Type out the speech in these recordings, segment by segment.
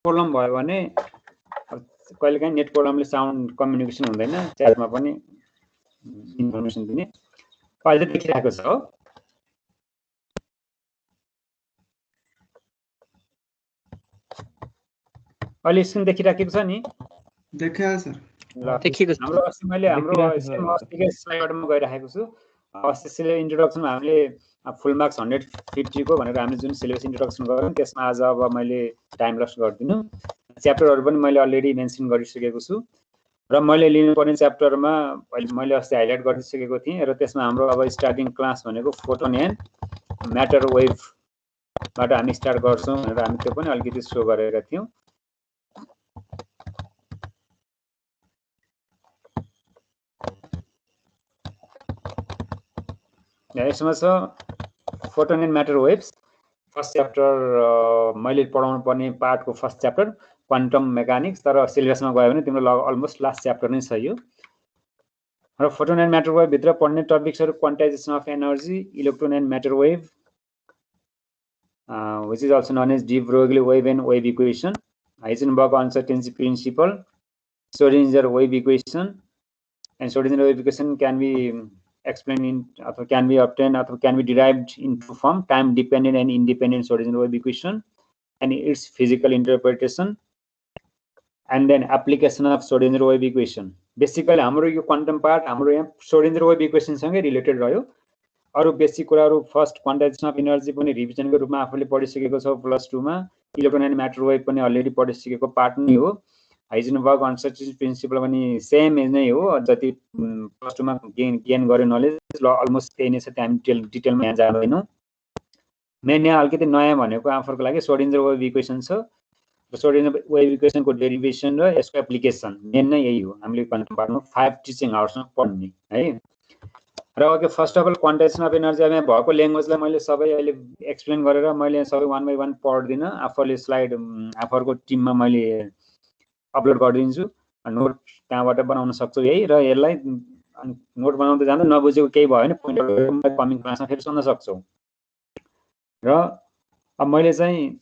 Problem भयो भने कहिलेकाहीँ नेट प्रब्लमले साउन्ड कम्युनिकेसन हुँदैन, च्याटमा पनि इन्फर्मेसन दिने। अहिले देखिरहेको छ हो। अहिले स्क्रिन देखिराखेको छ नि? देखिया सर। ल हाम्रो अस्ति मैले हाम्रो अस्तिकै स्लाइडमा गइराखेको छु। अस्ति सिलेबस इन्ट्रोडक्सनमा हामीले फुल मार्क्स 150 को भनेर हामीले जुन सिलेबस इन्ट्रोडक्सन गऱ्यौँ त्यसमा आज अब मैले टाइम लस्ट गर्दिनँ। च्याप्टरहरू पनि मैले अलरेडी मेन्सन गरिसकेको छु र मैले लिनुपर्ने च्याप्टरमा मैले अस्ति हाइलाइट गरिसकेको थिएँ र त्यसमा हाम्रो अब स्टार्टिङ क्लास भनेको फोटोन एन्ड म्याटर वेभबाट हामी स्टार्ट गर्छौँ भनेर हामी त्यो पनि अलिकति सो गरेका थियौँ। यसमा छ photon and matter waves. First chapter मैले पढाउनु पर्ने पार्टको फर्स्ट च्याप्टर क्वान्टम मेकानिक्स, तर सिलेबसमा गयो भने तिम्रो अलमोस्ट लास्ट च्याप्टर नै छ यो। र फोटोन एन्ड म्याटर वेभ भित्र पढ्ने टपिक्सहरू quantization of energy, electron and matter wave, which is also known as de Broglie wave and wave equation, Heisenberg uncertainty principle, Schrodinger wave equation, and Schrodinger wave equation can be explained in, or can be obtained, or can be derived in two form: time dependent and independent Schrodinger wave equation, and its physical interpretation, and then application of Schrodinger wave equation. Basically, हाम्रो यो quantum part हाम्रो यहाँ Schrodinger wave equation सँगै related रह्यो। अरु basic कुराहरु first quantisation of energy पनि रिभिजनको रूपमा आफूले पढिसकेको छ +2 मा। इलेक्ट्रोन एन्ड म्याटर वेभ पनि अलरेडी पढिसकेको पार्ट नै हो। हाइजेनबर्ग अनसर्टेनिटी प्रिन्सिपल पनि सेम नै हो, जति +2 मा गेन गर्यो नलेज अलमोस्ट त्यही नै छ, त्यहाँ डिटेलमा यहाँ जाँदैनौं। मेन यहाँ अलिकति नयाँ भनेको आफरको लागि श्रोडिन्जर वेभ इक्वेसन छ र श्रोडिन्जर वेभ इक्वेसनको डेरिभेसन र यसको एप्लिकेसन मेन नै यही हो। हामीले क्वान्टम पार्टमा 5 टिचिङ आवर्समा पढ्ने है। र okay, first of all quantization of energy अब यहाँ भएको ल्याङ्ग्वेजलाई मैले सबै अहिले एक्सप्लेन गरेर मैले सबै 1 बाइ 1 पढ्दिनँ। आफूले स्लाइड आफरको टिममा मैले अपलोड गरिदिन्छु, नोट त्यहाँबाट बनाउन सक्छु यही। र यसलाई नोट बनाउँदै जाँदा नबुझेको केही भयो भने पोइन्ट कमिङ क्लासमा फेरि सुन्न सक्छौ। र अब मैले चाहिँ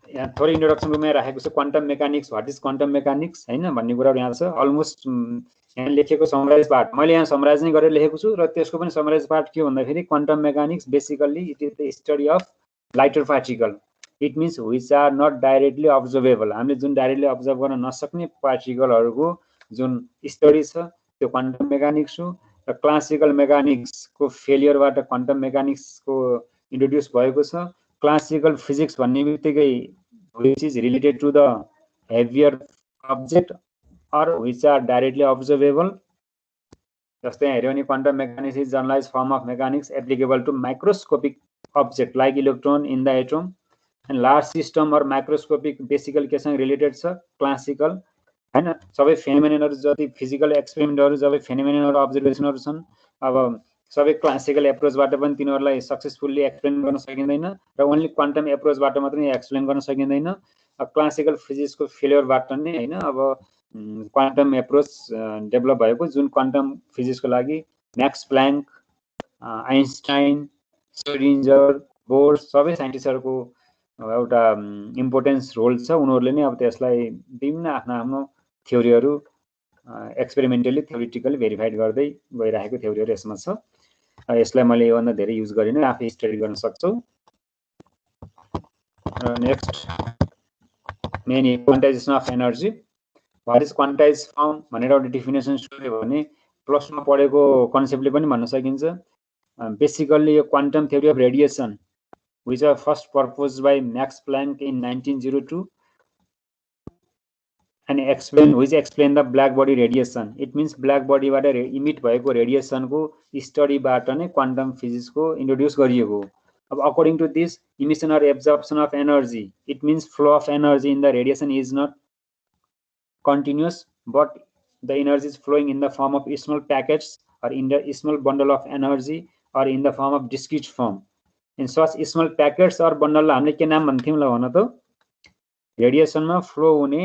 यहाँ थोरै इन्ट्रोडक्सन रूपमा राखेको छु। Quantum mechanics, what is quantum mechanics हैन भन्ने कुराहरु यहाँ छ। अलमोस्ट यहाँ लेखेको समराइज पार्ट मैले यहाँ समराइज नै गरेर लेखेको छु र त्यसको पनि समराइज पार्ट के भन्दाखेरि quantum mechanics basically it is the study of lighter particle. It means which are not directly observable. हामीले जुन डाइरेक्टली अब्जर्भ गर्न नसक्ने पार्टिकलहरुको जुन स्टडी छ त्यो क्वान्टम मेकानिक्स हो। र क्लासिकल मेकानिक्सको फेलियरबाट क्वान्टम मेकानिक्सको इन्ट्रोड्युस भएको छ। क्लासिकल फिजिक्स भन्ने बित्तिकै which is related to the heavier object or which are directly observable. जस्तै हेर्यो भने quantum mechanics is generalized form of mechanics applicable to microscopic object like electron in the atom and large system और microscopic basically केसँग related छ classical हैन। सबै फेनोमेननहरु जति physical एक्सपेरिमेन्टहरु सबै फेनोमेननहरु अब्जर्भेसनहरु छन्। अब सबै क्लासिकल एप्रोचबाट पनि तिनीहरुलाई सक्सेसफुली एक्सप्लेन गर्न सकिँदैन र ओन्ली क्वान्टम एप्रोचबाट मात्रै एक्सप्लेन गर्न सकिँदैन। क्लासिकल फिजिक्सको फेलियरबाट नै हैन अब क्वान्टम एप्रोच डेभलप भएको, जुन क्वान्टम फिजिक्सको लागि म्याक्स प्लाङ्क, आइन्स्टाइन, श्रोडिन्जर, बोर सबै साइन्टिस्टहरुको एउटा इम्पोर्टेन्स रोल छ। उनीहरुले नै अब त्यसलाई विभिन्न आफ्नो आफ्नो थ्योरीहरु एक्सपेरिमेन्टली थ्योरिटिकली भेरिफाइड गर्दै गइरहेको थ्योरीहरु यसमा छ। यसलाई मैले योभन्दा धेरै युज गरिन, आफै स्टडी गर्न सक्छौ। Next main quantisation of energy, what is quantise form भनेर एउटा डेफिनेसन सोध्यो भने +2 मा पढेको कन्सेप्टले पनि भन्न सकिन्छ। बेसिकली यो quantum theory of radiation which was first proposed by Max Planck in 1902 and which explained the black body radiation. It means black body बाट इमिट भएको रेडिएसन को स्टडी बाट नै क्वान्टम फिजिक्स को इन्ट्रोड्युस गरिएको। अब according to this emission or absorption of energy, it means flow of energy in the radiation is not continuous but the energy is flowing in the form of small packets or in the small bundle of energy or in the form of discrete form. In such small packets or bundle हामीले के नाम भन्थ्यौं ल भन त? Radiation मा flow हुने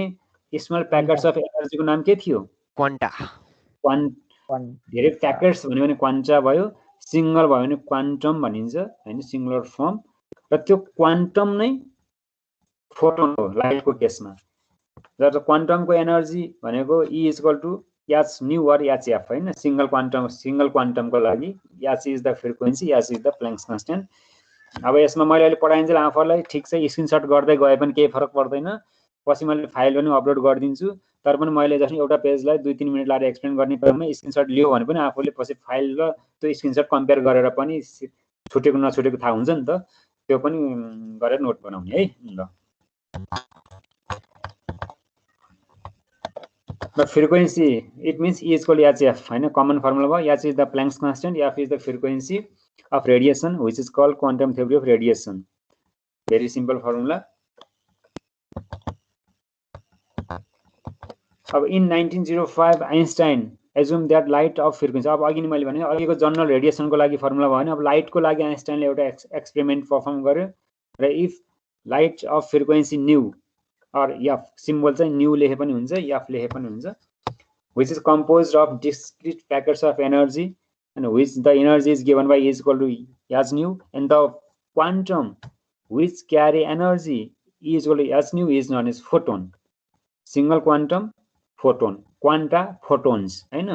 small packets of energy को नाम के थियो? क्वान्टा। धेरै प्याकेट्स भन्यो भने क्वान्टा भयो, सिंगल भयो भने क्वान्टम भनिन्छ हैन, सिंगुलर फर्म। र त्यो क्वान्टम नै फोटोन हो लाइटको केसमा। जब क्वान्टमको एनर्जी भनेको E equal to h nu or h f हैन सिंगल क्वान्टमको लागि h is the frequency h is the Planck's constant अब यसमा मैले अहिले पढाइन्जेल आफूलाई ठिक छ स्क्रिनशट गर्दै गए पनि केही फरक पर्दैन पछि मैले फाइल पनि अपलोड गरिदिन्छु तर पनि मैले जस्तो एउटा पेजलाई 2-3 मिनेट लाएर एक्सप्लेन गर्ने क्रममा स्क्रिनशट लियो भने पनि आफूले पछि फाइल र त्यो स्क्रिनशट कम्पेयर गरेर पनि छुटेको नछुटेको थाहा हुन्छ नि त त्यो पनि गरेर नोट बनाउने है ल The frequency, it means E is equal to HF. Common formula H is the Planck's constant, F is the frequency of radiation, which is called quantum theory of radiation. Very simple formula. In 1905, Einstein assumed that light of frequency. अब अघि नि मैले भने अघिको general रेडिएसनको लागि formula भयो अब लाइटको लागि आइन्स्टाइनले एउटा एक्सपेरिमेन्ट परफर्म गर्यो र if light of frequency new or F symbol चाहिँ न्यू लेखे पनि हुन्छ F लेखे पनि हुन्छ which is composed of discrete packets of energy and which the energy is given by E is equal to h nu and the quantum which carry energy E is equal to h nu is known as photon. Single quantum photon, quanta photons हैन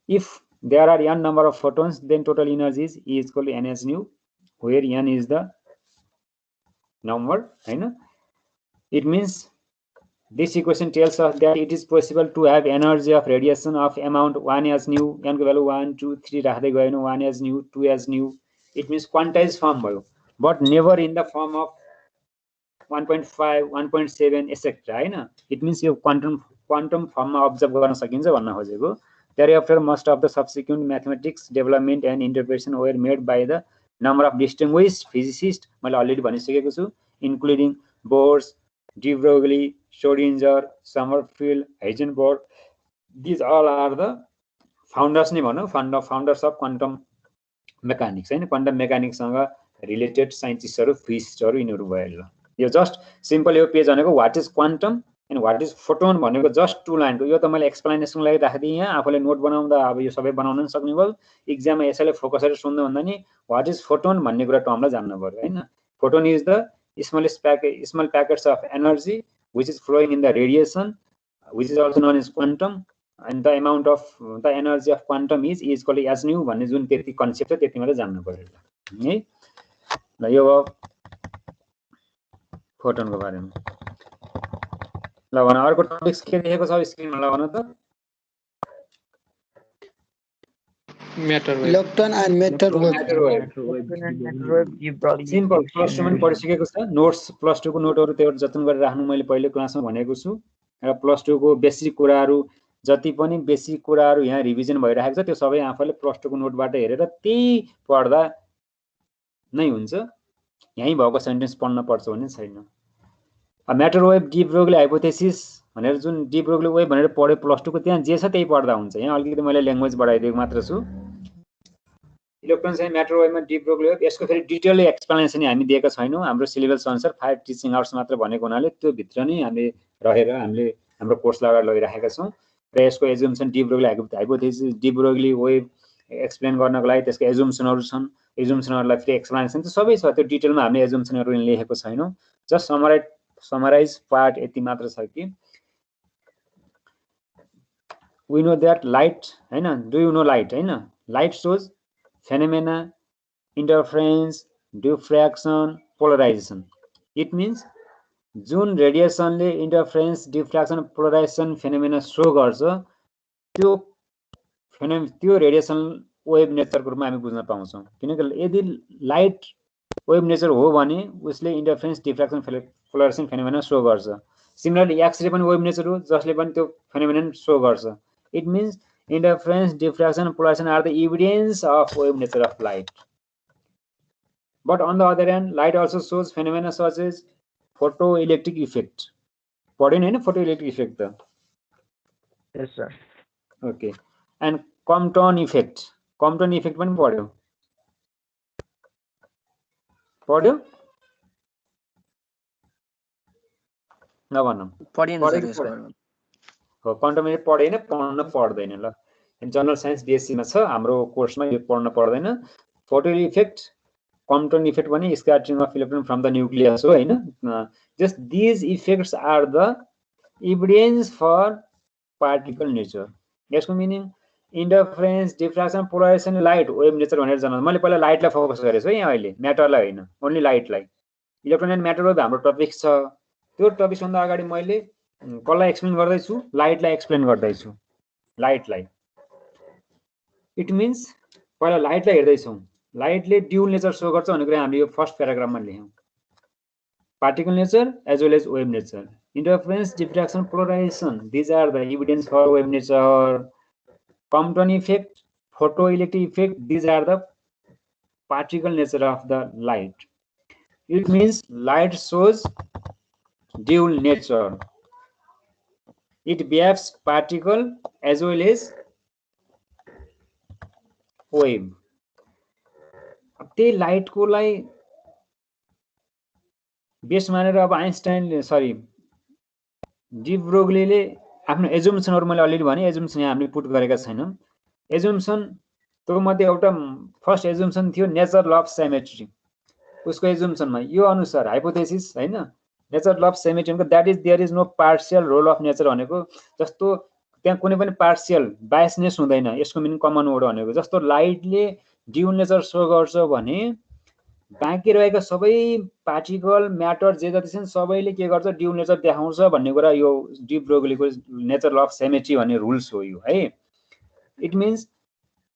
if there are n number of photons then total energy is E is equal to nh nu where n is the number हैन. It means this equation tells us that it is possible to have energy of radiation of amount 1 as nu, n को value 1, 2, 3 राख्दै गयो भने 1 as nu, 2 as nu. It means quantized form भयो, but never in the form of 1.5, 1.7, etc. हैन. It means यो quantum form मा observe गर्न सकिन्छ भन्न खोजेको. Thereafter, most of the subsequent mathematics development and interpretation were made by the number of distinguished physicists. मैले already भनिसकेको छु, including Bohr, de Broglie, Schrödinger, Sommerfeld, Heisenberg. These all are the founders नै भनौं founders of quantum mechanics हैन quantum mechanics सँग related साइन्टिस्टहरु फिजिसिस्टहरु यिनीहरु भयो ल यो जस्ट सिम्पल यो पेज भनेको what is quantum and what is photon भनेको जस्ट टु लाइनको यो त मैले एक्सप्लेनेसन लागि राखिदिए यहाँ आफूले नोट बनाउँदा अब यो सबै बनाउन पनि सक्ने भयो एक्जाममा यसैले फोकस गरेर सुन्दै भन्दा नि व्हाट इज फोटोन भन्ने कुरा टर्मलाई जान्नु पर्यो हैन. Photon is the small packets of energy which is flowing in the radiation which is also known as quantum and the amount of the energy of quantum is equal to h nu भन्ने जुन त्यति concept छ त्यति मात्र जान्नु पर्यो है ल. यो फोटोनको बारेमा ल भन अर्को टपिक्स के देखेको छ स्क्रिनमा ल भन त matter wave electron and matter wave simple plus 2 पनि पढिसकेको छ नोट्स प्लस 2 को नोटहरु त्यो जतन गरेर राख्नु मैले पहिले क्लासमा भनेको छु र प्लस 2 को बेसिक कुराहरु जति पनि बेसिक कुराहरु यहाँ रिभिजन भइराखेको छ त्यो सबै आफैले प्लस 2 को नोटबाट हेरेर त्यही पढ्दा नै हुन्छ. यही भएको सेन्टेन्स पढ्न पर्छ भन्ने छैन. Matter wave de Broglie hypothesis भनेर जुन डी ब्रोग्ली वेभ भनेर पढ्यो प्लस 2 को त्यहाँ जे छ त्यही पढ्दा हुन्छ. यहाँ अलिकति मैले ल्याङ्ग्वेज बढाइदिएको मात्र छु. इलेक्ट्रोन चाहिँ म्याटर वेभमा डी ब्रोग्ली वेभ यसको फेरि डिटेल एक्सप्लेनेसन हामी दिएका छैनौं हाम्रो सिलेबस अनुसार 5 टिचिङ आवर्स मात्र भनेको हुनाले त्यो भित्र नै हामीले रहेर हामीले हाम्रो कोर्स लगाएर लगिराखेका छौं र यसको assumption de Broglie hypothesis de Broglie wave explain गर्नको लागि त्यसको एजुम्सनहरु छन् एजुम्सनहरुलाई फेरि एक्सप्लेनेसन त सबै छ त्यो डिटेलमा हामीले एजुम्सनहरु लेखेको छैनौं जस्ट समराइज पार्ट यति मात्र छ कि we know that light हैन do you know light हैन light shows phenomena interference diffraction polarization. It means जुन रेडिएसनले इंटरफेरेंस डिफ्र्याक्सन पोलराइजेसन फेनोमेना शो गर्छ त्यो रेडिएसन वेभ नेचरको रूपमा हामी बुझ्न पाउँछौं किनकि यदि लाइट वेभ नेचर हो भने उसले इंटरफेरेंस डिफ्र्याक्सन पोलराइजेसन फेनोमेना शो गर्छ. सिमिलरली एक्स-रे पनि वेभ नेचर हो जसले पनि त्यो फेनोमेना शो गर्छ. It means interference, diffraction, polarization are the evidence of wave nature of light. But on the other hand, light also shows phenomena such as photoelectric effect. Pardon me, photoelectric effect. Yes, sir. Okay. And Compton effect. Compton effect one पढ्यो. पढ्यो? नभन्नु. पढिन sir. Quantum effect पढेन पढ्न पर्दैन ल. General science BSc मा छ हाम्रो कोर्समा यो पढ्न पर्दैन. फोटो इफेक्ट क्वान्टम इफेक्ट पनि scattering of electron from the nucleus हो हैन. Just this effects are the evidence for particle nature. यसको meaning interference, diffraction, polarization, light, wave nature भनेर जानु। मैले पहिला लाइटलाई फोकस गरेछु है यहाँ अहिले, म्याटरलाई होइन, ओन्ली लाइटलाई। इलेक्ट्रोन एन्ड म्याटर वेभ हाम्रो टपिक छ। त्यो टपिकभन्दा अगाडि मैले कसलाई एक्सप्लेन गर्दैछु? लाइटलाई एक्सप्लेन गर्दैछु, लाइटलाई। इट मिन्स पहिला लाइटलाई हेर्दैछौँ, लाइटले ड्युल नेचर सो गर्छ भन्ने कुरा हामीले यो फर्स्ट प्याराग्राफमा लेख्यौँ। Particle nature as well as wave nature, interference, diffraction, polarization, these are the evidence for wave nature. Compton effect, photoelectric effect, these are the particle nature of the light. It means light shows dual nature. It behaves particle as well as wave. त्यही light को लाई base मानेर अब Einstein sorry D ब्रोग्लीले आफ्नो एजुम्सनहरु मैले already भने, assumption यहाँ हामीले पुट गरेका छैनौं। एजुम्सन त्यो मध्ये एउटा फर्स्ट एजुम्सन थियो नेचर ल अफ सिमेट्री। उसको एजुम्सनमा यो अनुसार हाइपोथेसिस हैन, नेचर ल अफ सिमेट्री भनेको that is there is no partial role of nature भनेको जस्तो त्यहाँ कुनै पनि पार्शियल बायसनेस हुँदैन, यसको मिनिङ कमन वर्ड भनेको जस्तो लाइटले ड्युल नेचर सो गर्छ भने बाँकी रहेका सबै पार्टिकल म्याटर जे जति छन् सबैले के गर्छ? ड्युल नेचर देखाउँछ भन्ने कुरा यो डी ब्रोग्लीको नेचर ल अफ सिमेट्री भन्ने रुल्स हो यो है। It means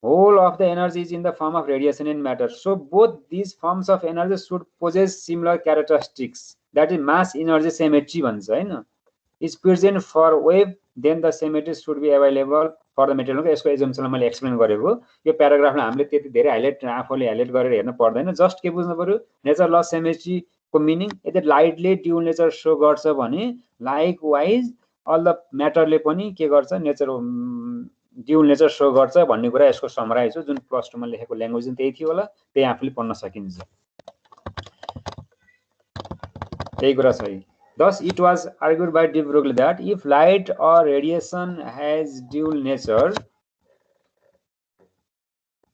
whole of the energy is in the form of radiation and matter, so both these forms of energy should possess similar characteristics, that is mass energy symmetry भन्छ हैन, is present for wave, then the symmetry should be available for the material। यसको एजम्पसनलाई मैले explain गरेको, यो प्याराग्राफलाई हामीले त्यति धेरै highlight आफूले हाइलाइट गरेर हेर्न पर्दैन, जस्ट के बुझ्नु पर्यो नेचर ल सिमेट्री को मिनिङ यदि लाइटले ड्युल नेचर शो गर्छ भने लाइक वाइज अल द म्याटरले पनि के गर्छ? नेचर ड्युल नेचर शो गर्छ भन्ने कुरा यसको समराइज हो। जुन प्लस 2 मा लेखेको ल्याङ्ग्वेज पनि त्यही थियो होला, त्यही आफूले पढ्न सकिन्छ, त्यही कुरा छ। Thus, it was argued by de Broglie that if light or radiation has dual nature,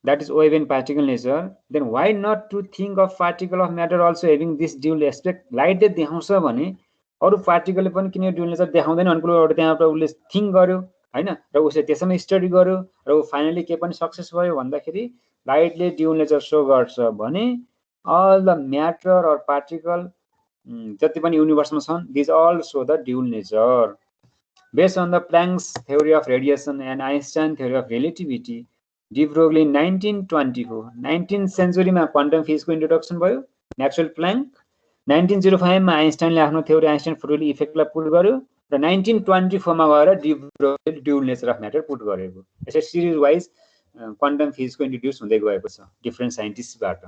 that is wave and particle nature, then why not to think of particle of matter also having this dual aspect? Light ले देखाउँछ भने अरु पार्टिकलले पनि किन dual nature देखाउँदैन भन्ने कुरा एउटा त्यहाँबाट उसले थिंक गर्यो हैन, र उसले त्यसैमा स्टडी गर्यो र फाइनली के पनि सक्सेस भयो भन्दाखेरि लाइटले ड्युल नेचर शो गर्छ भने all the matter or particle जति पनि युनिभर्समा छन् these all show the dual nature. Based on the Planck's theory of radiation and Einstein theory of relativity, de Broglie 1924 19th century मा quantum फिजिक्सको introduction भयो, Maxwell plank 1905 मा आइन्स्टाइनले आफ्नो theory Einstein फोटोली इफेक्टलाई put गर्यो र 1924 मा गएर de Broglie dual nature of matter put गरेको। यसै सिरिज वाइज क्वान्टम फिजिक्सको इन्ट्रोड्युस हुँदै गएको छ different साइन्टिस्टबाट।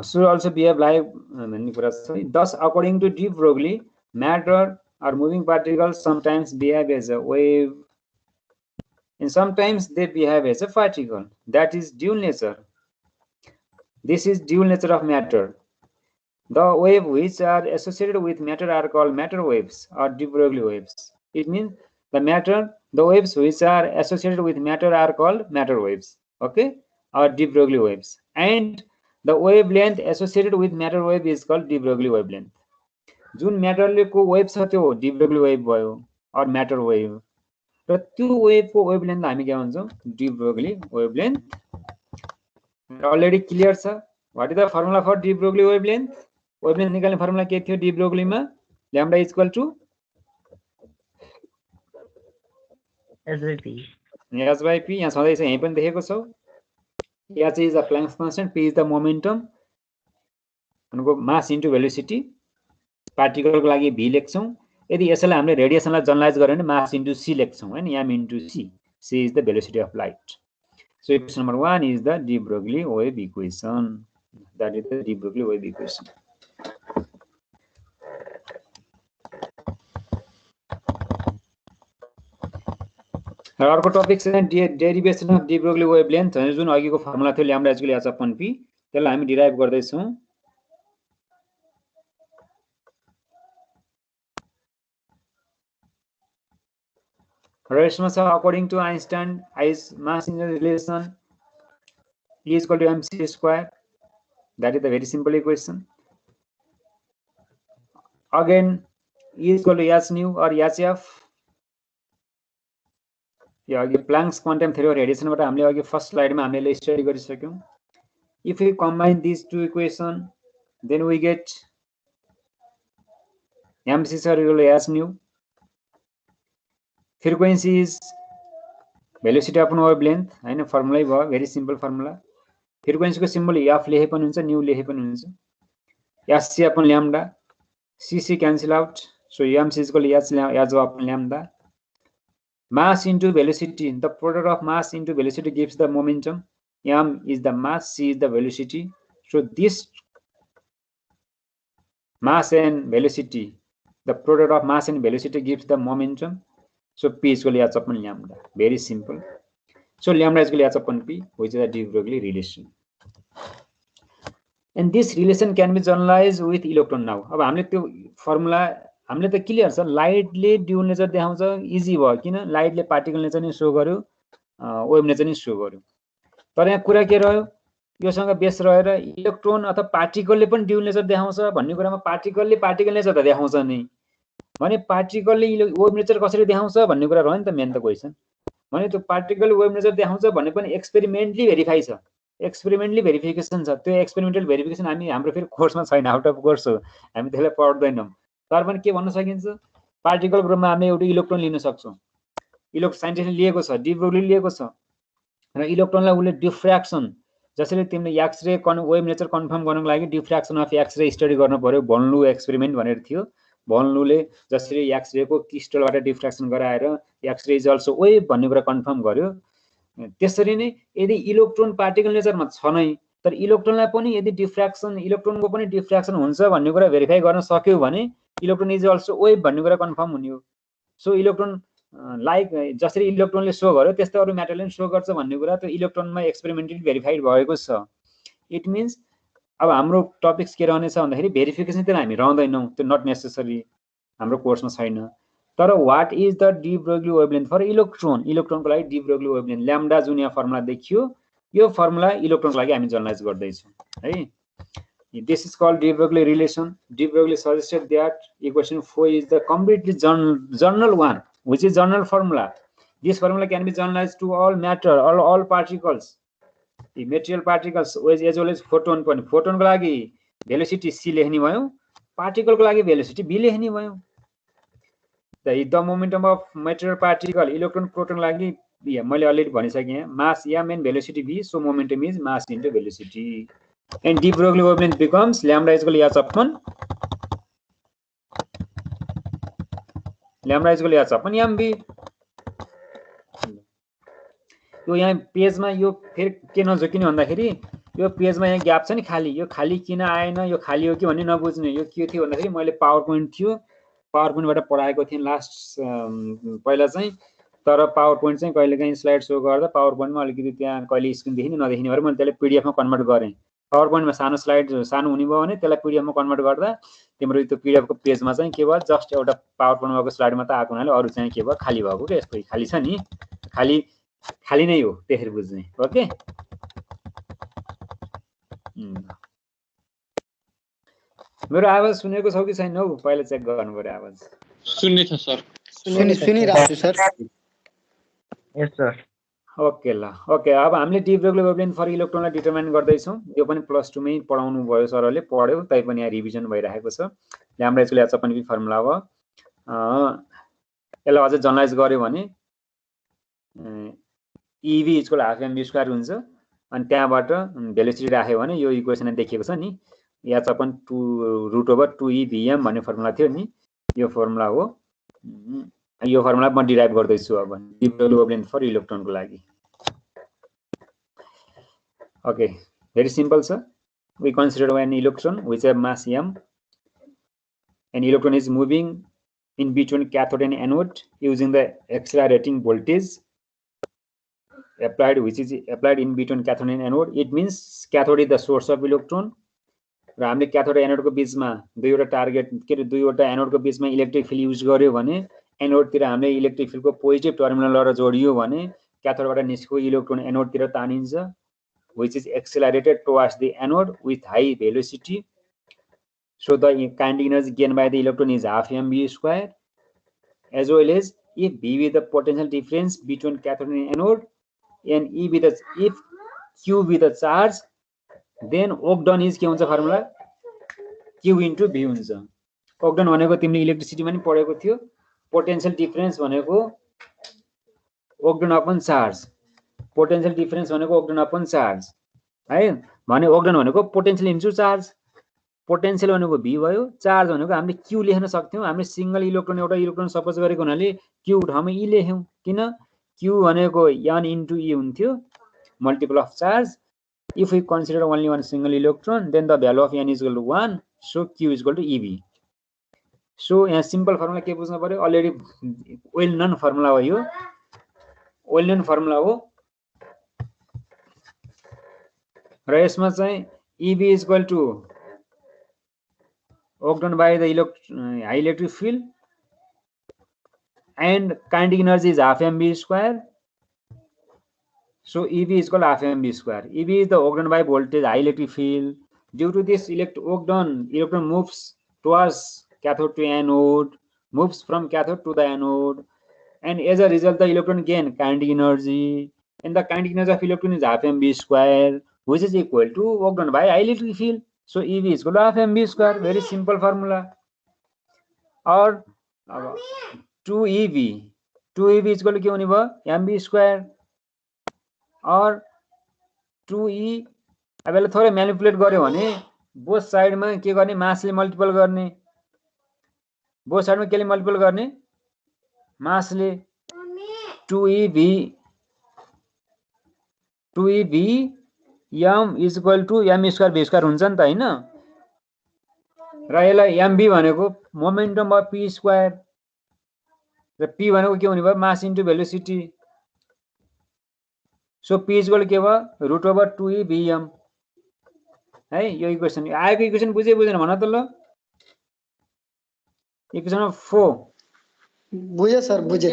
should also behave like भन्ने कुरा छ। Thus, according to de Broglie, matter or moving particles sometimes behave as a wave and sometimes they behave as a particle. That is dual nature. This is dual nature of matter. The waves which are associated with matter are called matter waves or de Broglie waves. It means the waves which are associated with matter are called matter waves, okay, or de Broglie waves. And the wavelength associated with matter wave is called de Broglie wavelength. जुन म्याटरले को wave छ त्यो de Broglie wave भयो और matter wave, र त्यो वेभको wavelength हामी के भन्छौं? de Broglie wavelength. Already clear छ what is the formula for de Broglie wavelength? Wavelength निकाल्ने फर्मुला के थियो de Broglie मा? Lambda equal to h by p। यहाँ सधैं चाहिँ यही पनि देखेको छौ। h is the Planck's constant, p is the momentum, भनेको मास इन्टु भेलोसिटी। पार्टिकल को लागि v लेख्छौं, यदि यसलाई हामीले रेडिएसनलाई जनरलाइज गर्यो भने मास इन्टु c लेख्छौं हैन, m into c is the velocity of light. So equation number 1 is the de Broglie wave equation. That is the de Broglie wave equation. अर्को टपिक चाहिँ derivation of de Broglie wavelength, जुन अघिको formula थियो lambda equal h upon p, त्यसलाई हामी derive गर्दै छौं। र according to Einstein mass energy relation E is equal to mc square. That is the very simple equation. Again E is equal to h nu or hf. यो अघि प्लाङ्क्स quantum theory of रेडिएसनबाट हामीले अघि first स्लाइडमा हामीले study गरिसक्यौं. If we combine these two equations, then we get mc square equal to h nu. Frequency is velocity upon wavelength, हैन, फर्मुलै भयो, very simple formula. फ्रिक्वेन्सीको symbol f लेखे पनि हुन्छ, न्यू लेखे पनि हुन्छ. hc upon lambda, cc cancel out, so mc is equal to h upon lambda. Mass into velocity, the product of mass into velocity gives the momentum. M is the mass, c is the velocity. So this mass and velocity, the product of mass and velocity gives the momentum. So P is equal to h upon lambda. Very simple. So lambda is equal to h upon P, which is a de Broglie relation. And this relation can be generalized with electron now. अब हामीले त्यो formula हामीले त clear छ, लाइटले dual nature देखाउँछ, easy भयो, किन लाइटले particle nature नि शो गर्यो, वेभ नेचर नि शो गर्यो. तर यहाँ कुरा के रह्यो, योसँग बेस रहेर इलेक्ट्रोन अथवा पार्टिकलले पनि ड्युल नेचर देखाउँछ भन्ने कुरामा पार्टिकलले पार्टिकल नेचर त देखाउँछ नै, भने पार्टिकलले वेभ नेचर कसरी देखाउँछ भन्ने कुरा रह्यो नि त मेन त क्वेसन. भने त्यो पार्टिकल वेभ नेचर देखाउँछ भन्ने पनि एक्सपेरिमेन्टली भेरिफाई छ, एक्सपेरिमेन्टली भेरिफिकेसन छ. त्यो एक्सपेरिमेन्टल भेरिफिकेसन हामी हाम्रो फेरि कोर्समा छैन, आउट अफ कोर्स हो, हामी त्यसलाई पढ्दैनौँ. तर पनि के भन्न सकिन्छ, पार्टिकल ग्रुपमा हामीले एउटा इलेक्ट्रोन लिन सक्छौँ. साइन्टिस्टले लिएको छ, डी ब्रोग्ली लिएको छ, र इलेक्ट्रोनलाई उसले डिफ्र्याक्सन, जसरी तिमीले एक्सरे वेभ नेचर कन्फर्म गर्नको लागि डिफ्र्याक्सन अफ एक्सरे स्टडी गर्नु पर्यो, भोल्नु एक्सपेरिमेन्ट भनेर थियो. भोल्नुले जसरी एक्सरेको क्रिस्टलबाट डिफ्र्याक्सन गराएर एक्सरे इज अल्सो वेभ भन्ने कुरा कन्फर्म गर्यो. त्यसरी नै यदि इलेक्ट्रोन पार्टिकल नेचरमा छ नै, तर इलेक्ट्रोनलाई पनि यदि डिफ्र्याक्सन, इलेक्ट्रोनको पनि डिफ्र्याक्सन हुन्छ भन्ने कुरा भेरिफाई गर्न सक्यो भने इलेक्ट्रोन इज अल्सो वेभ भन्ने कुरा कन्फर्म हुने हो. सो इलेक्ट्रोन लाइक जसरी इलेक्ट्रोनले शो गर्यो त्यस्तै अरू म्याटरले पनि शो गर्छ भन्ने कुरा त्यो इलेक्ट्रोनमा एक्सपेरिमेन्टली भेरिफाइड भएको छ. इट मिन्स अब हाम्रो टपिक्स के रहनेछ भन्दाखेरि भेरिफिकेसन चाहिँ हामी रहँदैनौँ, त्यो नट नेसेसरी हाम्रो कोर्समा छैन. तर what is the de Broglie wavelength for electron, इलेक्ट्रोनको लागि डी ब्रोग्ली वेभलेन्थ ल्याम्डा जुन यहाँ फर्मुला देखियो, यो फर्मुला इलेक्ट्रोनको लागि हामी जनरलाइज गर्दैछौँ है. This is called de Broglie relation. De Broglie suggested that equation 4 is the completely general one, which is general formula. This formula can be generalized to all matter, all particles, the material particles as well as photon पनि. photon को लागि velocity c लेख्ने भयो, particle को लागि velocity b लेख्ने भयो. The momentum of material particle, electron proton लागि मैले अलरेडी भनिसकेँ, mass m and velocity v, so momentum is mass into velocity. And de Broglie wavelength becomes lambda is equal to h upon lambda is equal to h upon mv. यो यहाँ पेजमा यो फेरि के नझोकिने भन्दाखेरि यो पेजमा यहाँ ग्याप छ नि खाली, यो खाली किन आएन, यो खाली हो कि भन्ने नबुझ्ने. यो के थियो भन्दाखेरि मैले पावर पोइन्ट थियो, पावर पोइन्टबाट पढाएको थिएँ लास्ट पहिला चाहिँ, तर पावर पोइन्ट चाहिँ कहिलेकाहीँ स्लाइड सो गर्दा पावर पोइन्टमा अलिकति त्यहाँ कहिले स्क्रिन देखिने नदेखिने भएर मैले त्यसलाई पिडिएफमा कन्भर्ट गरेँ. पावर पोइन्टमा सानो स्लाइड सानो हुने भयो भने त्यसलाई पिडिएफमा कन्भर्ट गर्दा तिम्रो त्यो पिडिएफको पेजमा चाहिँ के भयो, जस्ट एउटा पावर पोइन्ट भएको स्लाइड मात्र आएको हुनाले अरू चाहिँ के भयो, खाली भएको क्या. यस्तो खाली छ नि, खाली नै हो, त्यसरी बुझ्ने. ओके, मेरो आवाज सुनेको छ कि छैन हौ, पहिला चेक गर्नु पर्यो. आवाज सुन्ने छ सर, सुनिरहेको छु सर. Yes sir. ओके ल, ओके. अब हामीले डी ब्रोग्ली वेभलेन्थ फर इलेक्ट्रोनलाई डिटरमाइन गर्दैछौँ. यो पनि प्लस 2 मै पढाउनु भयो सरले, पढ्यो, तै पनि यहाँ रिभिजन भइरहेको छ. Lambda equal to h upon v formula हो. यसलाई अझै जनरलाइज गर्यो भने ev equal half mv square हुन्छ. अनि त्यहाँबाट भेलोसिटी राख्यो भने यो इक्वेसन देखिएको छ नि, h अपन 2√/2e/vm भन्ने फर्मुला थियो नि, यो फर्मुला हो. यो फर्मुला म डिराइभ गर्दैछु अब डी ब्रोग्ली वेभलेन्थ फर इलेक्ट्रोनको लागि. ओके, भेरी सिम्पल छ. We consider an electron which have mass m. An electron is moving in between cathode and anode using the accelerating voltage applied, which is applied in between cathode and anode. It means cathode is the source of electron. र हामीले क्याथोड र anode को बीचमा दुईवटा target के रे दुईवटा anode को बीचमा इलेक्ट्रिक फिल्ड युज गर्यो भने एनोड तिर हामीले इलेक्ट्रिक फिल्ड को पोजिटिभ टर्मिनल बाट जोडियो भने क्याथोडबाट निस्केको इलेक्ट्रोन एनोड तिर तानिन्छ, which is accelerated towards the anode with high velocity. So the kinetic energy gained by the electron is half mv square, as well as if V be the potential difference between cathode and anode, and E be the if Q be the charge, then work done is के हुन्छ formula Q into V हुन्छ. Work done भनेको तिमीले इलेक्ट्रिसिटीमा नि पढेको थियो, potential difference भनेको work done upon charge, potential difference भनेको वर्क डन अपन चार्ज है, भने वर्क डन भनेको पोटेन्शियल इन्टु चार्ज, पोटेन्शियल भनेको V भयो, चार्ज भनेको हामीले Q लेख्न सक्थ्यौं, हामीले सिंगल इलेक्ट्रोन एउटा इलेक्ट्रोन सपोज गरेको हुनाले Q ठाउँमा E लेख्यौं, किन Q भनेको N into E हुन्थ्यो, multiple of charge. If we consider only one single electron, then the value of N is equal to 1, so Q is equal to EV. So यहाँ simple formula के बुझ्नु पर्यो, already well known formula हो, यो well known formula हो र यसमा चाहिँ EV is equal to work done by the high electric field and kinetic energy is half mv square. So EV is equal to half mv square. EV is the work done by voltage high electric field. Due to this work done, electron moves towards cathode to anode, moves from cathode to the anode, and as a result the electron gain kinetic energy, and the kinetic energy of electron is half mv square, which is equal to work done by high electric field. So EV is equal to half mv square. Very simple formula. Or 2EV is equal to के हुने भयो mv square, or 2E अब यसलाई थोरै manipulate गर्यो भने both साइडमा के गर्ने, मासले मल्टिपल गर्ने, बोथ साइडमा केले मल्टिपल गर्ने, मासले, 2EV m is equal to m square v square हुन्छ नि त हैन, र यसलाई mv भनेको मोमेन्टम अफ p स्क्वायर र p भनेको के हुने भयो, मास into velocity. So p is equal to के भयो, रुट ओभर 2EVm है. यो इक्वेसन आएको इक्वेसन बुझे बुझेन भन त ल. इक्वेसन नम्बर 4 बुझे सर, बुझे.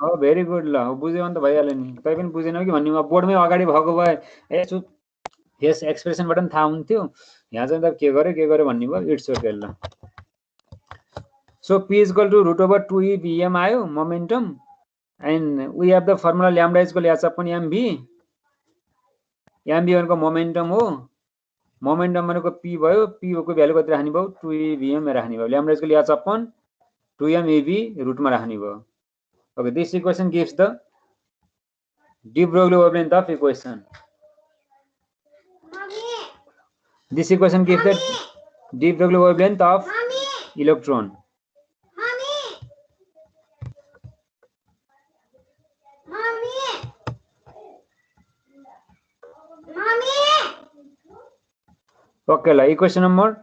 हो, भेरी गुड. ल बुझ्यो भने त भइहाल्यो नि. तै पनि बुझेनौ कि भन्ने बोर्डमै अगाडि भएको भए यसो यस एक्सप्रेसनबाट पनि थाहा हुन्थ्यो, यहाँ चाहिँ त के गर्यो भन्ने भयो. It's okay. ल so p is equal to root over 2EVm आयो momentum, and we have the formula lambda is equal to h upon mv. mv भनेको मोमेन्टम हो, मोमेन्टम भनेको p भयो, p को भ्यालु कति राख्ने भयो, 2EVm राख्ने भयो. lambda is equal to h upon 2mev रुटमा राख्ने भयो. Okay, this equation gives the de Broglie wavelength of equation. This equation gives the de Broglie wavelength of electron. Okay, la equation number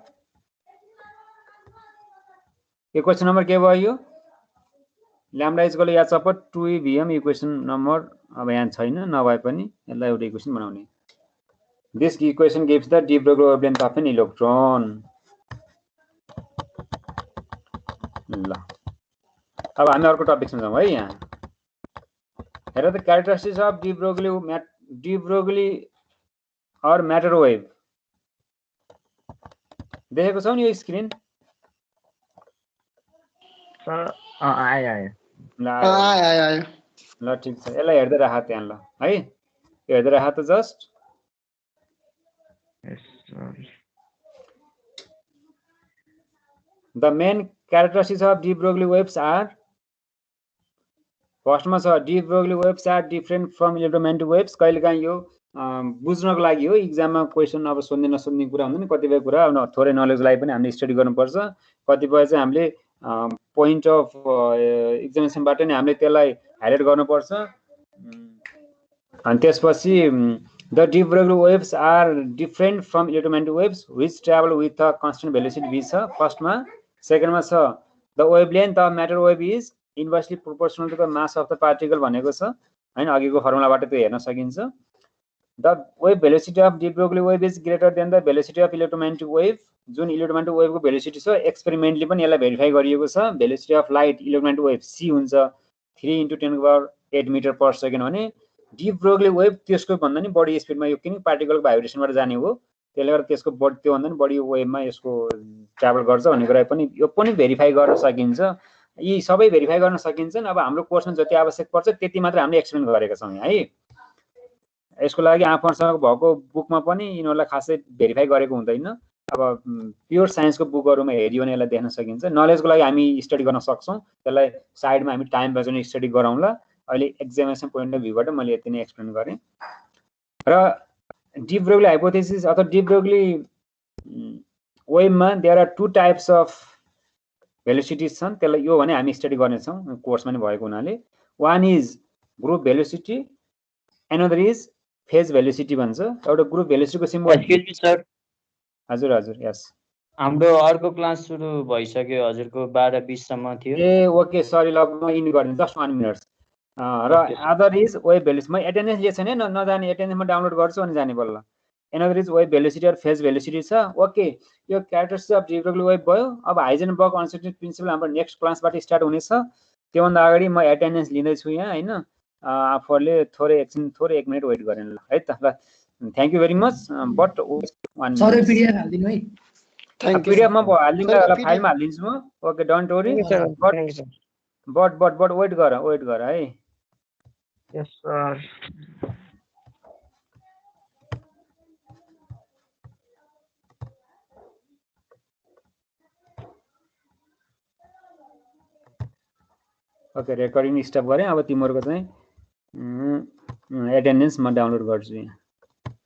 के भयो यो, lambda is equal to h upon 2EVm. Equation number अब यहाँ छैन, नभए पनि यसलाई एउटा इक्वेसन बनाउने. This equation gives the de Broglie wavelength of an electron. ल अब हामी अर्को टपिकमा जाउँ है. यहाँ हेर त, characteristics of de Broglie or matter wave देखेको छौ नि यो स्क्रिन. आयो. ल ठिक छ, यसलाई हेर्दै राख त्यहाँ. ल है, यो हेर्दै राख त just. The main characteristics of de Broglie waves are, फर्स्टमा छ de Broglie waves are different from electromagnetic waves. कहिलेकाहीँ यो बुझ्नको लागि हो, इक्जाममा क्वेसन अब सोध्ने नसोध्ने कुरा हुँदैन, कतिपय कुरा अब थोरै नलेजलाई पनि हामीले स्टडी गर्नुपर्छ, कतिपय चाहिँ हामीले पोइन्ट अफ एक्जामिनेसनबाट नै हामीले त्यसलाई हाइलाइट गर्नुपर्छ. अनि त्यसपछि the de Broglie waves are different from electromagnetic waves which travel with a constant velocity v छ फर्स्टमा. सेकेन्डमा छ the wavelength of matter wave is inversely proportional to the mass of the particle भनेको छ हैन, अघिको फर्मुलाबाट त्यो हेर्न सकिन्छ. The wave velocity of de Broglie wave is greater than the velocity of electromagnetic wave. जुन इलेक्ट्रोम्याग्नेटिक वेभको भेलोसिटी छ, एक्सपेरिमेन्टली पनि यसलाई भेरिफाई गरिएको छ. Velocity of light electromagnetic wave c हुन्छ 3 × 10⁸ मिटर पर सेकेन्ड भने de Broglie वेभ त्यसको भन्दा नि बढी स्पिडमा, यो किन पार्टिकलको भाइब्रेसनबाट जाने हो, त्यसले गर्दा त्यसको त्योभन्दा पनि बढी वेबमा यसको ट्राभल गर्छ भन्ने कुरा पनि यो पनि भेरिफाई गर्न सकिन्छ। यी सबै भेरिफाई गर्न सकिन्छन्। अब हाम्रो कोर्समा जति आवश्यक पर्छ त्यति मात्र हामीले एक्सप्लेन गरेका छौँ यहाँ है। यसको लागि आफूसँग भएको बुकमा पनि यिनीहरूलाई खासै भेरिफाई गरेको हुँदैन। अब प्योर साइन्सको बुकहरूमा हेऱ्यो भने यसलाई देख्न सकिन्छ। नलेजको लागि हामी स्टडी गर्न सक्छौँ, त्यसलाई साइडमा हामी टाइम बचाउने स्टडी गराउँला। अहिले एक्जामिनेसन पोइन्ट अफ भ्यूबाट मैले यति नै एक्सप्लेन गरेँ। र डी ब्रोग्ली हाइपोथेसिस अथवा डी ब्रोग्ली वेबमा there are 2 types of velocities छन्। त्यसलाई यो भने हामी स्टडी गर्नेछौँ कोर्समा नै भएको हुनाले। One is group velocity, another is phase velocity भन्छ। एउटा ग्रुप भेलोसिटीको सिम्बल। एक्सक्युज मी सर, हजुर हजुर यस। हाम्रो अर्को क्लास सुरु भइसक्यो, हजुरको 12:20 सम्म थियो। ए ओके सरी, ल म इन गर्ने जस्ट 1 मिनट। र अदर इज वेब भेलोसिटी। म एटेन्डेन्स लिएको छैन, नजाने एटेन्डेन्स म डाउनलोड गर्छु अनि जाने बल्ल। एनदर इज वेब भेलोसिटी र फेज भेलोसिटी छ। ओके, यो characteristics of de Broglie web भयो। अब हाइजेनबर्ग अनसर्टेनिटी प्रिन्सिपल हाम्रो नेक्स्ट क्लासबाट स्टार्ट हुनेछ। त्योभन्दा अगाडि म एटेन्डेन्स लिँदैछु यहाँ होइन। आफूहरूले थोरै 1 मिनट वेट गरेन ल है त। ल thank you very much. But sir PDF हाल्दिनु है। पीडीएफमा हालिदिनु होला, फाइलमा हालिदिन्छु म। Okay don't worry. But wait गर है। Yes sir. Okay recording stop गरेँ। अब तिमीहरूको चाहिँ एटेन्डेन्स म डाउनलोड गर्छु यहाँ।